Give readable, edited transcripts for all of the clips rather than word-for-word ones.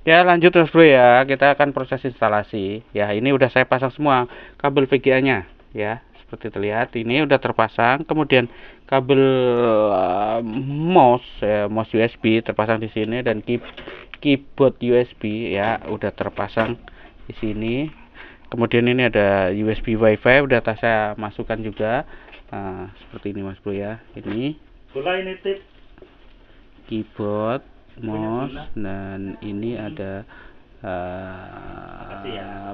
Ya lanjut Mas Bro ya, kita akan proses instalasi. Ya ini udah saya pasang semua kabel VGA-nya ya, seperti terlihat ini udah terpasang. Kemudian kabel mouse USB terpasang di sini dan keyboard USB ya udah terpasang di sini. Kemudian ini ada USB WiFi udah saya masukkan juga. Nah, seperti ini Mas Bro ya. Ini keyboard, mouse, dan ini ada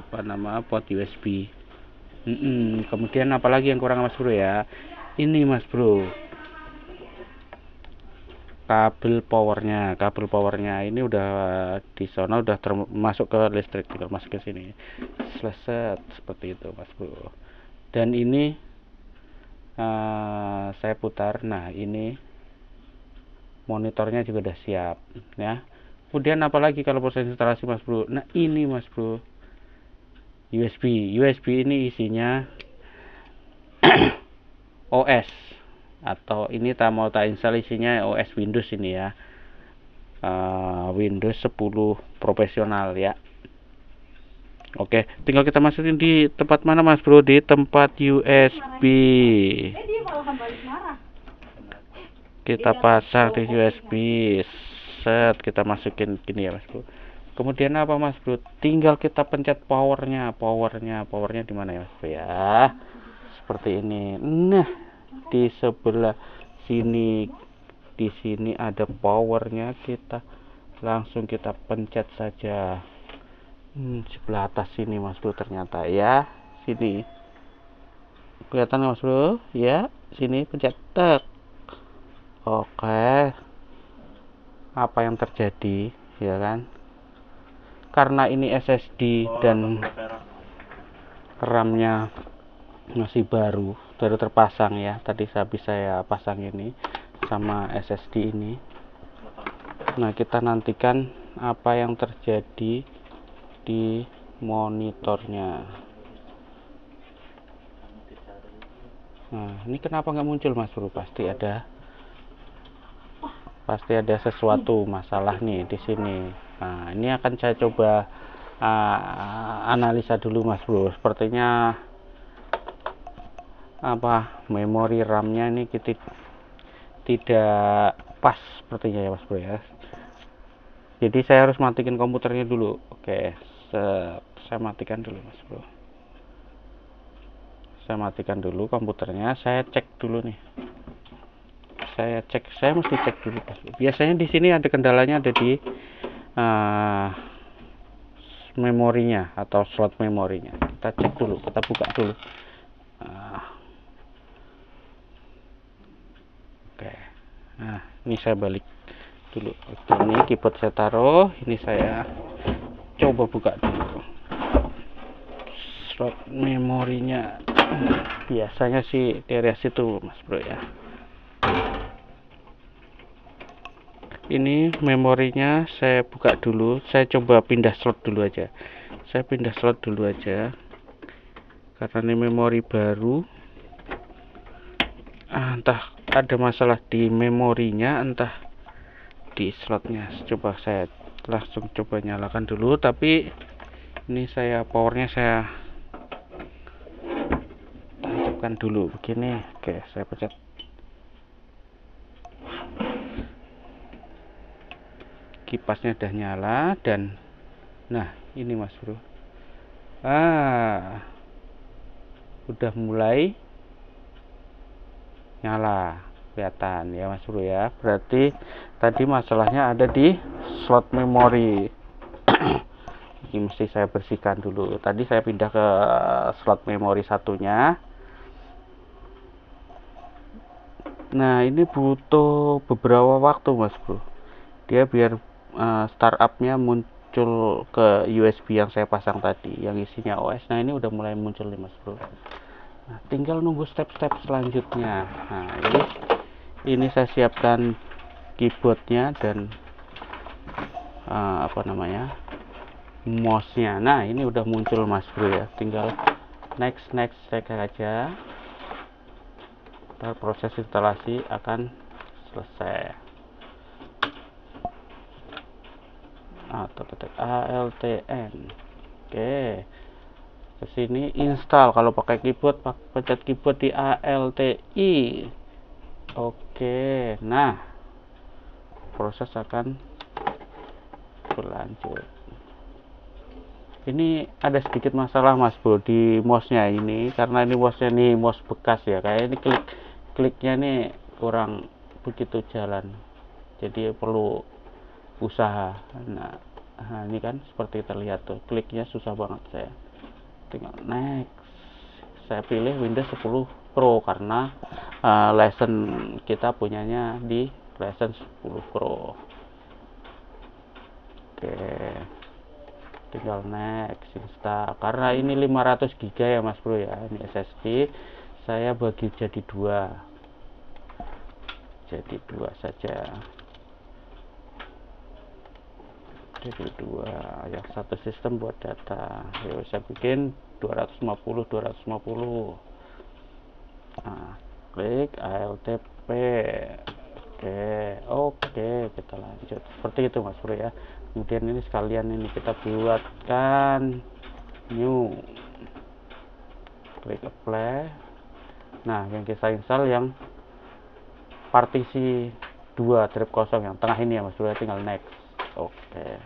apa nama port USB. Kemudian apalagi yang kurang Mas Bro ya? Ini Mas Bro, kabel powernya ini udah di sana udah termasuk ke listrik, tinggal masuk ke sini. Selesai seperti itu Mas Bro. Dan ini saya putar. Nah ini monitornya juga udah siap ya. Kemudian apalagi kalau proses instalasi Mas Bro, nah ini Mas Bro, USB ini isinya OS atau ini mau tak install isinya OS Windows ini ya, Windows 10 profesional ya. Oke, tinggal kita masukin di tempat mana Mas Bro? Di tempat USB. Kita pasang di USB. Set, kita masukin gini ya Mas Bro. Kemudian apa Mas Bro? Tinggal kita pencet powernya di mana ya Mas Bro ya? Seperti ini. Nah, di sebelah sini, di sini ada powernya, kita langsung kita pencet saja. Sebelah atas sini Mas Bro ternyata ya. Sini. Kelihatan Mas Bro? Ya, sini pencet tek. Oke. Apa yang terjadi, ya kan? Karena ini SSD dan RAM-nya masih baru terpasang ya. Tadi saya pasang ini sama SSD ini. Nah, kita nantikan apa yang terjadi di monitornya. Nah, ini kenapa nggak muncul Mas Bro? Pasti ada sesuatu masalah nih di sini. Nah, ini akan saya coba analisa dulu Mas Bro. Sepertinya memori RAM-nya ini tidak pas sepertinya ya Mas Bro ya. Jadi saya harus matikan komputernya dulu. Oke, saya matikan dulu Mas Bro. Saya matikan dulu komputernya, saya cek dulu nih. Saya mesti cek dulu. Biasanya di sini ada kendalanya, ada di memorinya atau slot memorinya. Kita cek dulu, kita buka dulu. Oke. Nah, ini saya balik dulu. Ini keyboard saya taruh, ini saya coba buka dulu slot memorinya. Biasanya sih di area situ Mas Bro ya. Ini memorinya saya buka dulu, saya coba pindah slot dulu aja. Saya pindah slot dulu aja karena ini memori baru. Entah ada masalah di memorinya, entah di slotnya. Coba saya langsung coba nyalakan dulu, tapi ini powernya saya tancapkan dulu begini. Oke, saya pencet. Kipasnya udah nyala dan nah ini Mas Bro, udah mulai nyala, kelihatan ya Mas Bro ya. Berarti tadi masalahnya ada di slot memori. Ini mesti saya bersihkan dulu. Tadi saya pindah ke slot memori satunya. Nah, ini butuh beberapa waktu Mas Bro, dia biar startupnya muncul ke USB yang saya pasang tadi yang isinya OS. Nah, ini udah mulai muncul nih Mas Bro. Nah, tinggal nunggu step-step selanjutnya. Nah, ini saya siapkan keyboardnya dan mouse-nya. Nah, ini udah muncul Mas Bro ya. Tinggal next aja. Ntar proses instalasi akan selesai. atau ketik ALTN. Oke, ke sini install. Kalau pakai keyboard, pencet keyboard di ALTI. Oke, nah proses akan berlanjut. Ini ada sedikit masalah Mas Bro di mouse-nya ini, karena ini mouse-nya nih mouse bekas ya, kayak ini kliknya nih kurang begitu jalan, jadi perlu usaha. Nah ini kan seperti terlihat tuh, kliknya susah banget. Saya tinggal next, saya pilih Windows 10 Pro karena lesson kita punyanya di lesson 10 Pro. Oke, tinggal next, install. Karena ini 500 GB ya Mas Bro ya, ini SSD saya bagi jadi dua saja, jadi dua, yang satu sistem buat data ya, saya bikin 250. Nah klik ALTP. Oke, kita lanjut seperti itu Mas Bro ya. Kemudian ini sekalian ini kita buatkan new, klik apply. Nah yang kita install yang partisi 2 drive kosong yang tengah ini ya Mas Bro, tinggal next. Oke,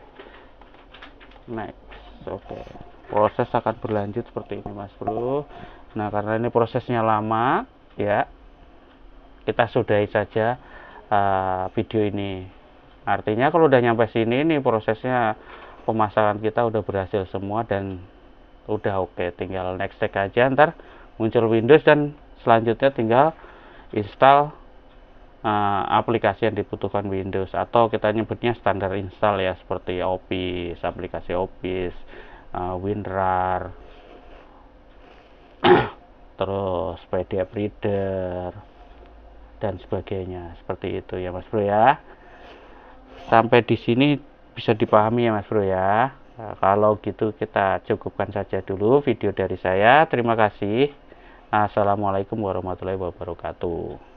next. Oke, proses akan berlanjut seperti ini Mas Bro. Nah karena ini prosesnya lama ya, kita sudahi saja video ini. Artinya kalau udah nyampe sini nih prosesnya pemasangan kita udah berhasil semua dan udah oke, tinggal next aja, ntar muncul Windows dan selanjutnya tinggal install aplikasi yang dibutuhkan Windows, atau kita nyebutnya standar install ya, seperti Office, aplikasi Office, WinRAR, terus PDF Reader dan sebagainya, seperti itu ya Mas Bro ya. Sampai di sini bisa dipahami ya Mas Bro ya. Nah, kalau gitu kita cukupkan saja dulu video dari saya. Terima kasih. Assalamualaikum warahmatullahi wabarakatuh.